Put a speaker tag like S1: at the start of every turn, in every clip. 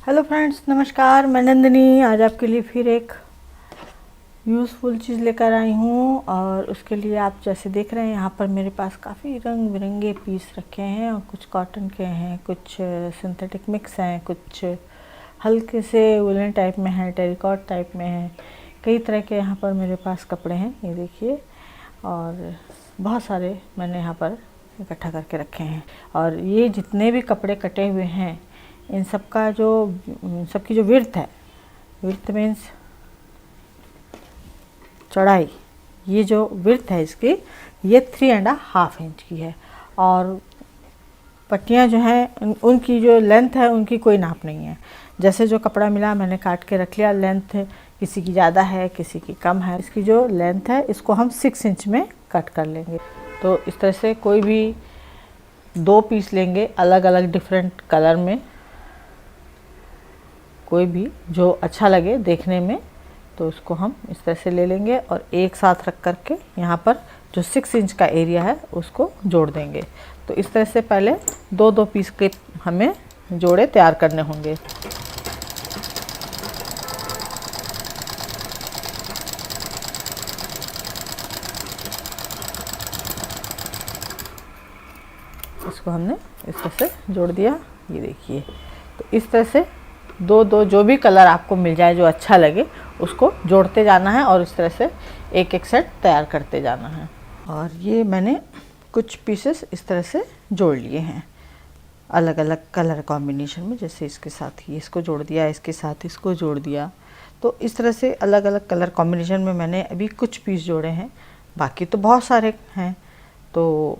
S1: Hello friends, नमस्कार। मैं नंदिनी आज आपके लिए फिर एक यूज़फुल चीज़ लेकर आई हूँ। और उसके लिए आप जैसे देख रहे हैं यहाँ पर मेरे पास काफ़ी रंग बिरंगे पीस रखे हैं और कुछ कॉटन के हैं, कुछ सिंथेटिक मिक्स हैं, कुछ हल्के से वुलन टाइप में हैं, टेरिकॉट टाइप में हैं। कई तरह के यहाँ पर मेरे पास कपड़े हैं, ये देखिए। और बहुत सारे मैंने यहाँ पर इकट्ठा करके रखे हैं। और ये जितने भी कपड़े कटे हुए हैं इन सबकी जो विड्थ है, विड्थ मीन्स चौड़ाई, ये जो विड्थ है इसकी ये 3.5 इंच की है। और पट्टियाँ जो हैं उनकी जो लेंथ है उनकी कोई नाप नहीं है। जैसे जो कपड़ा मिला मैंने काट के रख लिया। लेंथ किसी की ज़्यादा है, किसी की कम है। इसकी जो लेंथ है इसको हम 6 इंच में कट कर लेंगे। तो इस तरह से कोई भी 2 पीस लेंगे अलग अलग डिफरेंट कलर में, कोई भी जो अच्छा लगे देखने में, तो उसको हम इस तरह से ले लेंगे और एक साथ रख करके यहाँ पर जो 6 इंच का एरिया है उसको जोड़ देंगे। तो इस तरह से पहले 2-2 पीस के हमें जोड़े तैयार करने होंगे। इसको हमने इस तरह से जोड़ दिया, ये देखिए। तो इस तरह से 2-2 जो भी कलर आपको मिल जाए जो अच्छा लगे उसको जोड़ते जाना है और इस तरह से एक एक सेट तैयार करते जाना है। और ये मैंने कुछ पीसेस इस तरह से जोड़ लिए हैं अलग अलग कलर कॉम्बिनेशन में। जैसे इसके साथ ही इसको जोड़ दिया, इसके साथ इसको जोड़ दिया। तो इस तरह से अलग अलग कलर कॉम्बिनेशन में मैंने अभी कुछ पीस जोड़े हैं, बाकी तो बहुत सारे हैं। तो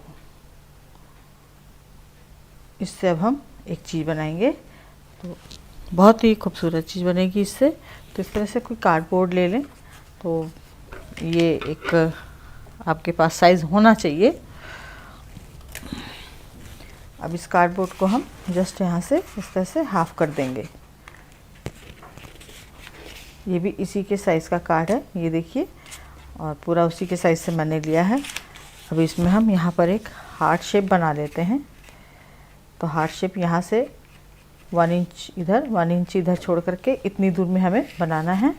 S1: इससे अब हम एक चीज़ बनाएंगे, तो बहुत ही खूबसूरत चीज़ बनेगी इससे। तो इस तरह से कोई कार्डबोर्ड ले लें। तो ये एक आपके पास साइज़ होना चाहिए। अब इस कार्डबोर्ड को हम जस्ट यहाँ से इस तरह से हाफ कर देंगे। ये भी इसी के साइज़ का कार्ड है, ये देखिए। और पूरा उसी के साइज़ से मैंने लिया है। अब इसमें हम यहाँ पर एक हार्ट शेप बना लेते हैं। तो हार्ट शेप यहाँ से 1 इंच इधर 1 इंच इधर छोड़ करके इतनी दूर में हमें बनाना है।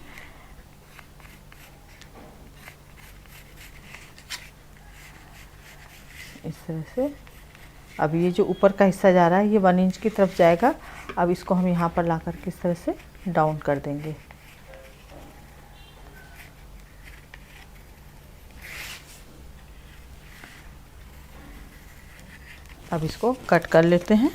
S1: इस तरह से। अब ये जो ऊपर का हिस्सा जा रहा है ये 1 इंच की तरफ जाएगा। अब इसको हम यहाँ पर ला करके इस तरह से डाउन कर देंगे। अब इसको कट कर लेते हैं।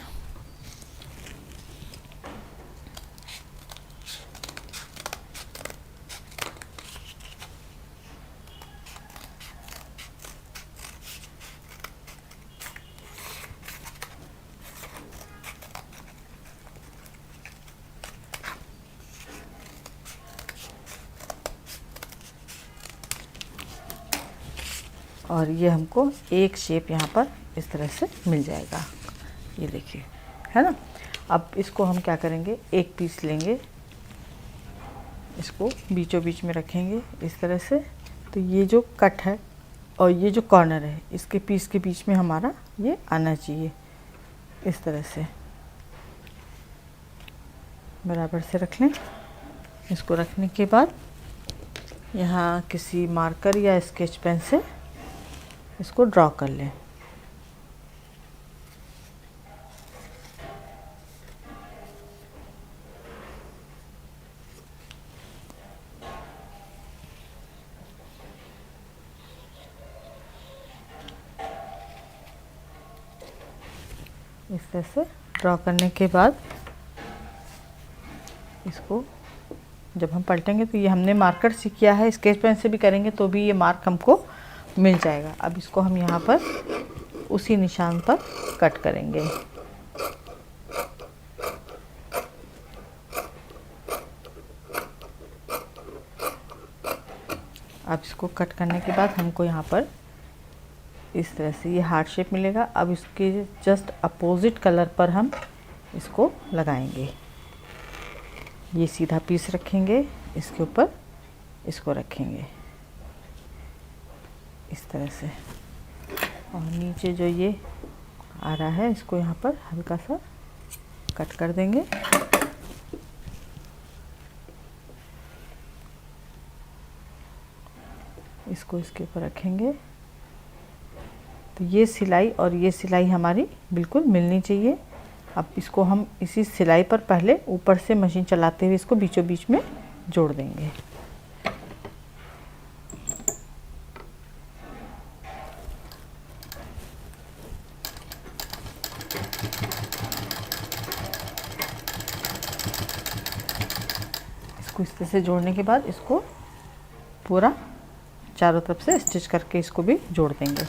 S1: और ये हमको एक शेप यहाँ पर इस तरह से मिल जाएगा, ये देखिए, है ना। अब इसको हम क्या करेंगे, एक पीस लेंगे, इसको बीचों बीच में रखेंगे इस तरह से। तो ये जो कट है और ये जो कॉर्नर है इसके पीस के बीच में हमारा ये आना चाहिए। इस तरह से बराबर से रख लें। इसको रखने के बाद यहाँ किसी मार्कर या स्केच पेन से इसको ड्रॉ कर लें। इस तरह से ड्रॉ करने के बाद इसको जब हम पलटेंगे तो ये हमने मार्कर से किया है, स्केच पेन से भी करेंगे तो भी ये मार्क हमको मिल जाएगा। अब इसको हम यहाँ पर उसी निशान पर कट करेंगे। अब इसको कट करने के बाद हमको यहाँ पर इस तरह से ये हार्ट शेप मिलेगा। अब इसके जस्ट अपोजिट कलर पर हम इसको लगाएंगे। ये सीधा पीस रखेंगे, इसके ऊपर इसको रखेंगे इस तरह से। और नीचे जो ये आ रहा है इसको यहाँ पर हल्का सा कट कर देंगे। इसको इसके ऊपर रखेंगे। तो ये सिलाई और ये सिलाई हमारी बिल्कुल मिलनी चाहिए। अब इसको हम इसी सिलाई पर पहले ऊपर से मशीन चलाते हुए इसको बीचों बीच में जोड़ देंगे। इसको इस तरह से जोड़ने के बाद इसको पूरा चारों तरफ से स्टिच करके इसको भी जोड़ देंगे।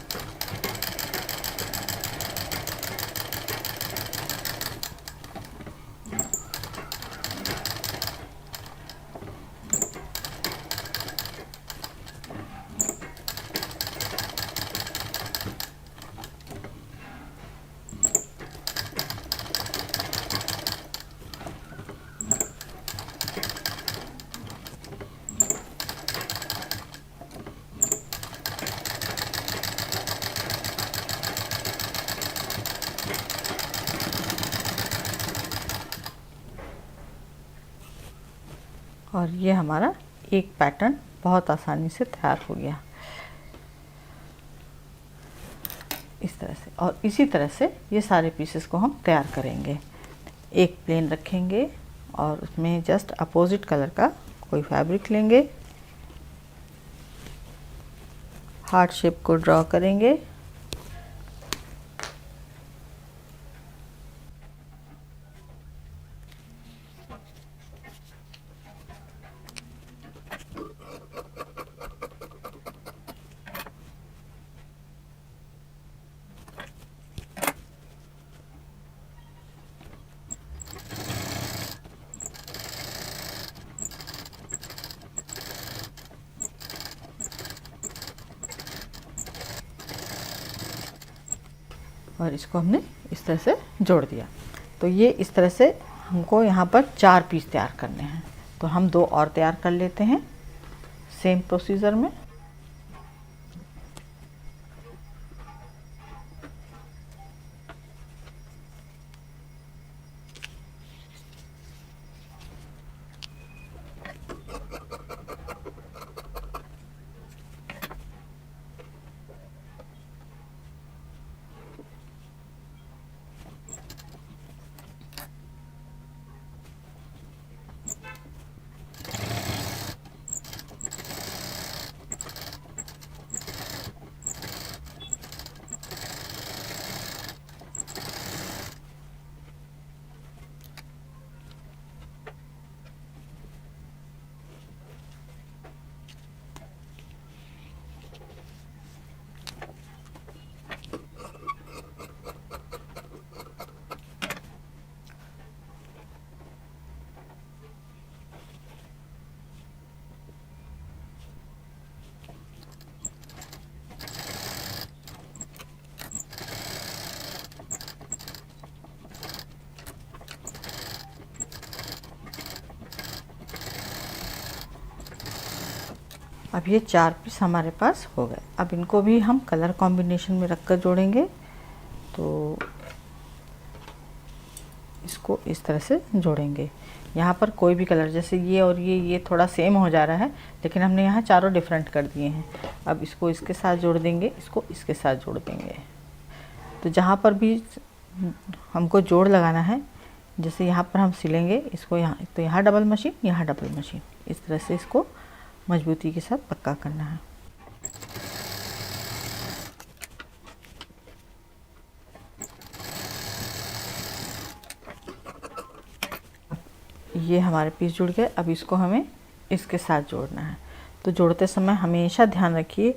S1: और ये हमारा एक पैटर्न बहुत आसानी से तैयार हो गया इस तरह से। और इसी तरह से ये सारे पीसेस को हम तैयार करेंगे। एक प्लेन रखेंगे और उसमें जस्ट अपोजिट कलर का कोई फैब्रिक लेंगे, हार्ट शेप को ड्रॉ करेंगे, और इसको हमने इस तरह से जोड़ दिया। तो ये इस तरह से हमको यहाँ पर 4 पीस तैयार करने हैं। तो हम 2 और तैयार कर लेते हैं सेम प्रोसीजर में। अब ये 4 पीस हमारे पास हो गए। अब इनको भी हम कलर कॉम्बिनेशन में रखकर जोड़ेंगे। तो इसको इस तरह से जोड़ेंगे। यहाँ पर कोई भी कलर, जैसे ये और ये थोड़ा सेम हो जा रहा है, लेकिन हमने यहाँ चारों डिफरेंट कर दिए हैं। अब इसको इसके साथ जोड़ देंगे, इसको इसके साथ जोड़ देंगे। तो जहाँ पर भी हमको जोड़ लगाना है, जैसे यहाँ पर हम सिलेंगे इसको, यहाँ तो यहाँ डबल मशीन, यहाँ डबल मशीन, इस तरह से इसको मजबूती के साथ पक्का करना है। ये हमारे पीस जुड़ गए। अब इसको हमें इसके साथ जोड़ना है। तो जोड़ते समय हमेशा ध्यान रखिए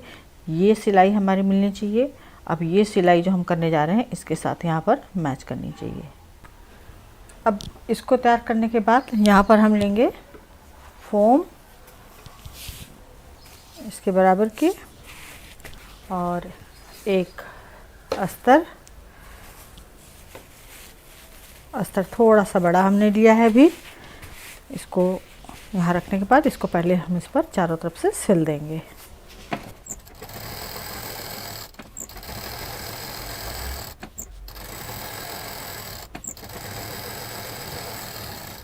S1: ये सिलाई हमारी मिलनी चाहिए। अब ये सिलाई जो हम करने जा रहे हैं इसके साथ यहाँ पर मैच करनी चाहिए। अब इसको तैयार करने के बाद यहाँ पर हम लेंगे फोम इसके बराबर की और एक अस्तर थोड़ा सा बड़ा हमने लिया है अभी। इसको यहाँ रखने के बाद इसको पहले हम इस पर चारों तरफ से सिल देंगे।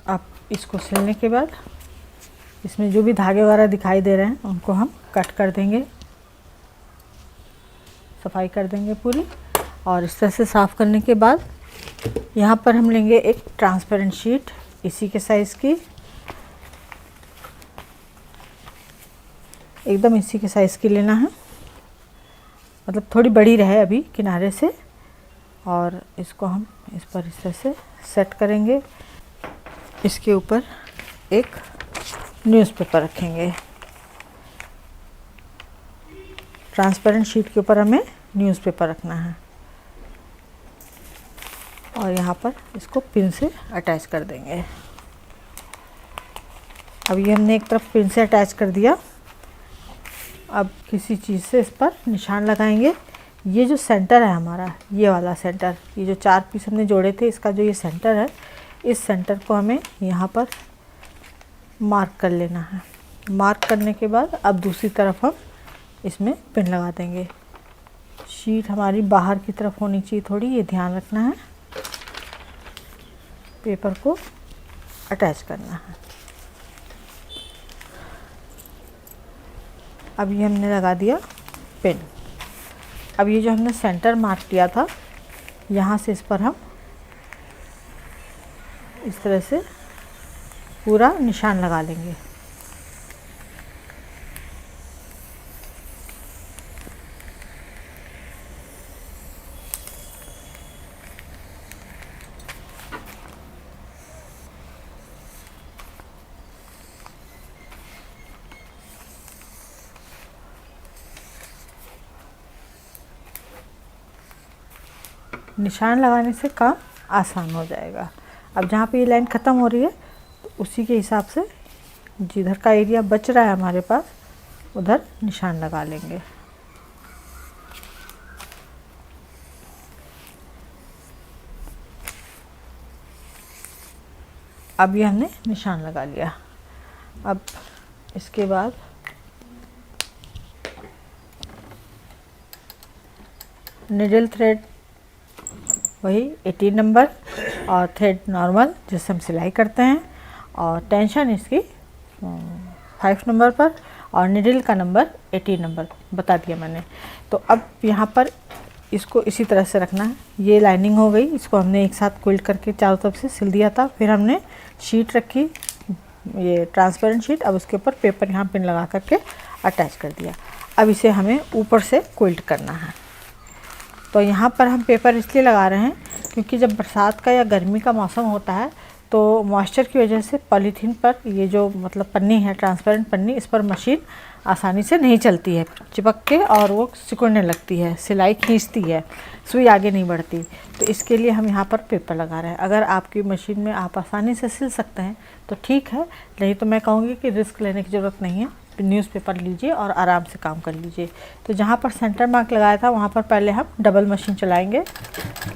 S1: अब इसको सिलने के बाद इसमें जो भी धागे वगैरह दिखाई दे रहे हैं उनको हम कट कर देंगे। सफाई कर देंगे पूरी। और इस तरह से साफ़ करने के बाद यहाँ पर हम लेंगे एक ट्रांसपेरेंट शीट इसी के साइज़ की, एकदम इसी के साइज़ की लेना है, मतलब थोड़ी बड़ी रहे अभी किनारे से। और इसको हम इस पर इस तरह से सेट करेंगे। इसके ऊपर एक न्यूज़पेपर रखेंगे। ट्रांसपेरेंट शीट के ऊपर हमें न्यूज़पेपर रखना है और यहाँ पर इसको पिन से अटैच कर देंगे। अब ये हमने एक तरफ पिन से अटैच कर दिया। अब किसी चीज़ से इस पर निशान लगाएंगे। ये जो सेंटर है हमारा, ये वाला सेंटर, ये जो 4 पीस हमने जोड़े थे, इसका जो ये सेंटर है, इस सेंटर को हमें यहाँ पर मार्क कर लेना है। मार्क करने के बाद अब दूसरी तरफ हम इसमें पिन लगा देंगे। शीट हमारी बाहर की तरफ होनी चाहिए थोड़ी, ये ध्यान रखना है। पेपर को अटैच करना है। अब ये हमने लगा दिया पिन। अब ये जो हमने सेंटर मार्क किया था, यहाँ से इस पर हम इस तरह से पूरा निशान लगा लेंगे। निशान लगाने से काम आसान हो जाएगा। अब जहाँ पे ये लाइन ख़त्म हो रही है, तो उसी के हिसाब से जिधर का एरिया बच रहा है हमारे पास, उधर निशान लगा लेंगे। अब ये हमने निशान लगा लिया। अब इसके बाद निडल थ्रेड वही 18 नंबर और थ्रेड नॉर्मल जिससे हम सिलाई करते हैं, और टेंशन इसकी 5 नंबर पर, और निडल का नंबर 18 नंबर बता दिया मैंने। तो अब यहाँ पर इसको इसी तरह से रखना है। ये लाइनिंग हो गई, इसको हमने एक साथ क्विल्ट करके चारों तरफ से सिल दिया था। फिर हमने शीट रखी, ये ट्रांसपेरेंट शीट। अब उसके ऊपर पेपर यहाँ पिन लगा करके अटैच कर दिया। अब इसे हमें ऊपर से क्विल्ट करना है। तो यहाँ पर हम पेपर इसलिए लगा रहे हैं क्योंकि जब बरसात का या गर्मी का मौसम होता है तो मॉइस्चर की वजह से पॉलीथीन पर ये जो मतलब पन्नी है, ट्रांसपेरेंट पन्नी, इस पर मशीन आसानी से नहीं चलती है, चिपक के, और वो सिकुड़ने लगती है, सिलाई खींचती है, सुई आगे नहीं बढ़ती। तो इसके लिए हम यहाँ पर पेपर लगा रहे हैं। अगर आपकी मशीन में आप आसानी से सिल सकते हैं तो ठीक है, नहीं तो मैं कहूँगी कि रिस्क लेने की ज़रूरत नहीं है। न्यूज़पेपर लीजिए और आराम से काम कर लीजिए। तो जहाँ पर सेंटर मार्क लगाया था वहाँ पर पहले हम डबल मशीन चलाएंगे,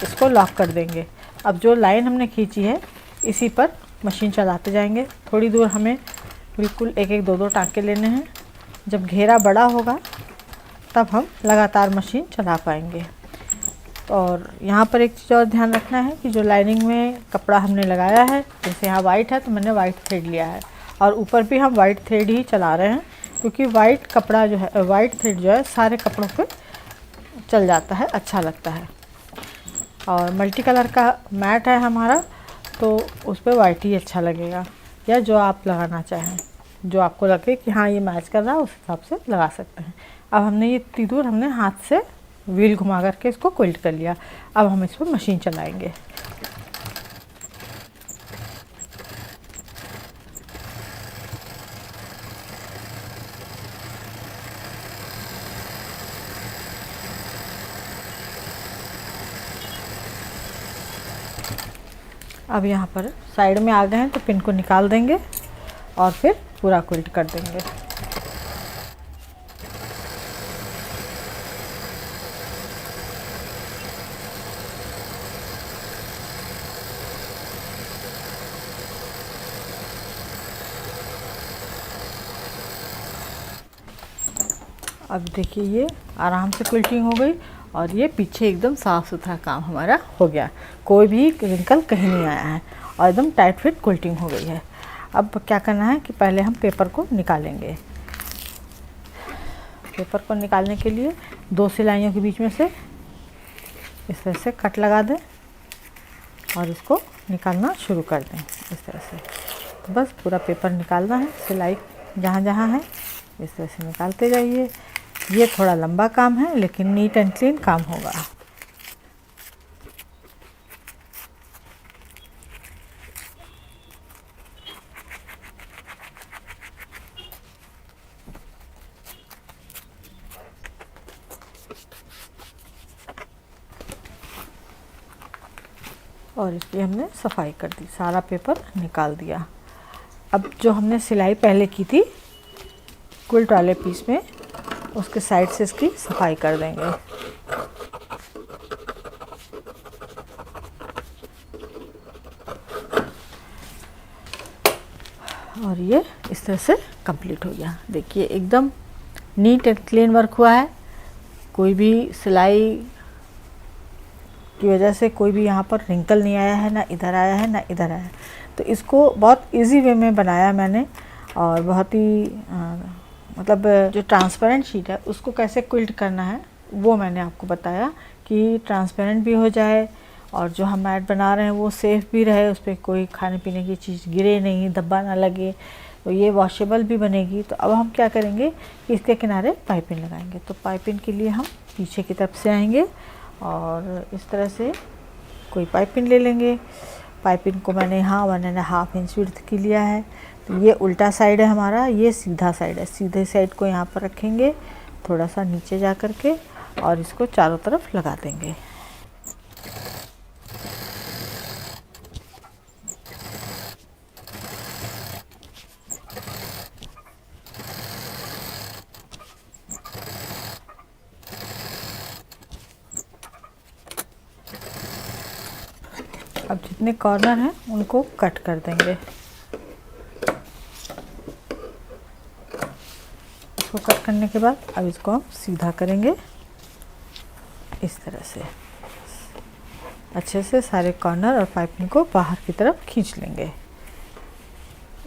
S1: इसको लॉक कर देंगे। अब जो लाइन हमने खींची है इसी पर मशीन चलाते जाएंगे। थोड़ी दूर हमें बिल्कुल एक एक दो टाँके लेने हैं। जब घेरा बड़ा होगा तब हम लगातार मशीन चला पाएंगे। और यहाँ पर एक चीज़ और ध्यान रखना है कि जो लाइनिंग में कपड़ा हमने लगाया है, जैसे यहाँ वाइट है तो मैंने वाइट थ्रेड लिया है, और ऊपर भी हम वाइट थ्रेड ही चला रहे हैं क्योंकि वाइट कपड़ा जो है, वाइट थ्रेड जो है सारे कपड़ों पे चल जाता है, अच्छा लगता है। और मल्टी कलर का मैट है हमारा तो उस पर वाइट ही अच्छा लगेगा, या जो आप लगाना चाहें, जो आपको लगे कि हाँ ये मैच कर रहा है उस हिसाब से लगा सकते हैं। अब हमने ये इतनी दूर हमने हाथ से व्हील घुमा करके इसको क्विल्ट कर लिया। अब हम इस पर मशीन चलाएंगे। अब यहाँ पर साइड में आ गए हैं तो पिन को निकाल देंगे और फिर पूरा क्विल्ट कर देंगे। अब देखिए ये आराम से क्विल्टिंग हो गई और ये पीछे एकदम साफ़ सुथरा काम हमारा हो गया, कोई भी रिंकल कहीं नहीं आया है और एकदम टाइट फिट क्विल्टिंग हो गई है। अब क्या करना है कि पहले हम पेपर को निकालेंगे। पेपर को निकालने के लिए 2 सिलाइयों के बीच में से इस तरह से कट लगा दें और इसको निकालना शुरू कर दें इस तरह से। तो बस पूरा पेपर निकालना है, सिलाई जहाँ जहाँ है इस तरह से निकालते जाइए। ये थोड़ा लंबा काम है लेकिन नीट एंड क्लीन काम होगा। और इसकी हमने सफाई कर दी, सारा पेपर निकाल दिया। अब जो हमने सिलाई पहले की थी क्विल्ट वाले पीस में, उसके साइड से इसकी सफाई कर देंगे। और ये इस तरह से कंप्लीट हो गया। देखिए एकदम नीट एंड क्लीन वर्क हुआ है। कोई भी सिलाई की वजह से कोई भी यहाँ पर रिंकल नहीं आया है, ना इधर आया है ना इधर आया है। तो इसको बहुत इजी वे में बनाया मैंने, और बहुत ही मतलब जो ट्रांसपेरेंट शीट है उसको कैसे क्विल्ट करना है वो मैंने आपको बताया कि ट्रांसपेरेंट भी हो जाए और जो हम मैट बना रहे हैं वो सेफ़ भी रहे, उस पर कोई खाने पीने की चीज़ गिरे नहीं, धब्बा ना लगे, तो ये वॉशेबल भी बनेगी। तो अब हम क्या करेंगे कि इसके किनारे पाइपिंग लगाएंगे। तो पाइपिंग के लिए हम पीछे की तरफ से आएंगे और इस तरह से कोई पाइपिंग ले लेंगे। पाइपिंग को मैंने यहाँ 1.5 इंच विड्थ की लिया है। तो ये उल्टा साइड है हमारा, ये सीधा साइड है। सीधे साइड को यहाँ पर रखेंगे, थोड़ा सा नीचे जा कर के, और इसको चारों तरफ लगा देंगे। अब जितने कॉर्नर हैं उनको कट कर देंगे। इसको कट करने के बाद अब इसको हम सीधा करेंगे इस तरह से। अच्छे से सारे कॉर्नर और पाइपिंग को बाहर की तरफ खींच लेंगे।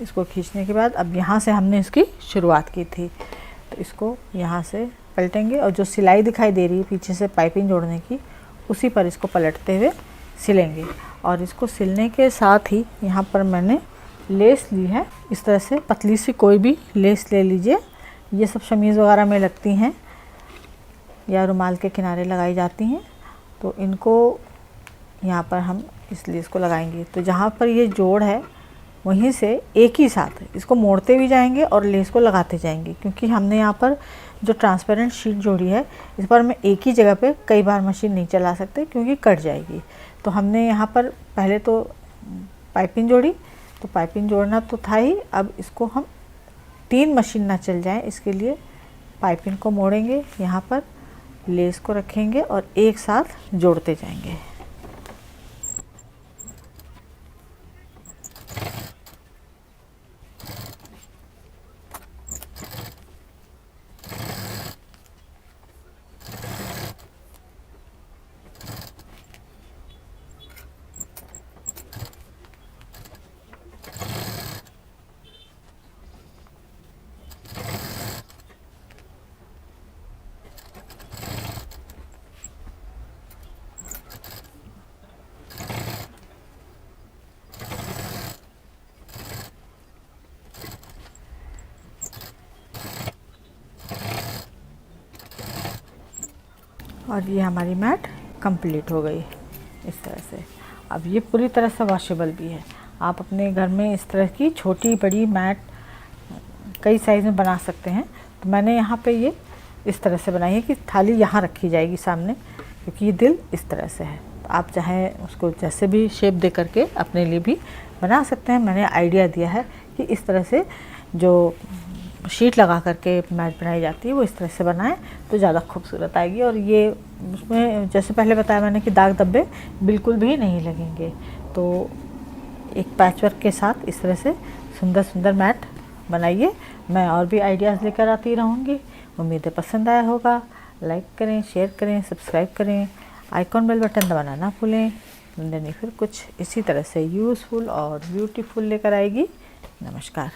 S1: इसको खींचने के बाद अब यहाँ से हमने इसकी शुरुआत की थी, तो इसको यहाँ से पलटेंगे और जो सिलाई दिखाई दे रही है पीछे से पाइपिंग जोड़ने की, उसी पर इसको पलटते हुए सिलेंगे। और इसको सिलने के साथ ही यहाँ पर मैंने लेस ली है, इस तरह से पतली सी कोई भी लेस ले लीजिए। ये सब शमीज़ वगैरह में लगती हैं या रुमाल के किनारे लगाई जाती हैं। तो इनको यहाँ पर हम इस लेस को लगाएंगे। तो जहाँ पर ये जोड़ है वहीं से एक ही साथ इसको मोड़ते भी जाएंगे और लेस को लगाते जाएंगे, क्योंकि हमने यहाँ पर जो ट्रांसपेरेंट शीट जोड़ी है इस पर मैं एक ही जगह पे कई बार मशीन नहीं चला सकते क्योंकि कट जाएगी। तो हमने यहाँ पर पहले तो पाइपिंग जोड़ी, तो पाइपिंग जोड़ना तो था ही, अब इसको हम 3 मशीन ना चल जाए इसके लिए पाइपिंग को मोड़ेंगे, यहाँ पर लेस को रखेंगे और एक साथ जोड़ते जाएंगे। और ये हमारी मैट कंप्लीट हो गई इस तरह से। अब ये पूरी तरह से वॉशेबल भी है। आप अपने घर में इस तरह की छोटी बड़ी मैट कई साइज़ में बना सकते हैं। तो मैंने यहाँ पे ये इस तरह से बनाई है कि थाली यहाँ रखी जाएगी सामने, क्योंकि ये दिल इस तरह से है। तो आप चाहें उसको जैसे भी शेप दे करके अपने लिए भी बना सकते हैं। मैंने आइडिया दिया है कि इस तरह से जो शीट लगा करके मैट बनाई जाती है वो इस तरह से बनाएं तो ज़्यादा खूबसूरत आएगी। और ये उसमें जैसे पहले बताया मैंने कि दाग धब्बे बिल्कुल भी नहीं लगेंगे। तो एक पैचवर्क के साथ इस तरह से सुंदर सुंदर मैट बनाइए। मैं और भी आइडियाज़ लेकर आती रहूँगी। उम्मीद है पसंद आया होगा। लाइक करें, शेयर करें, सब्सक्राइब करें, आइकॉन बेल बटन दबाना ना भूलें। फिर कुछ इसी तरह से यूज़फुल और ब्यूटीफुल लेकर आएगी। नमस्कार।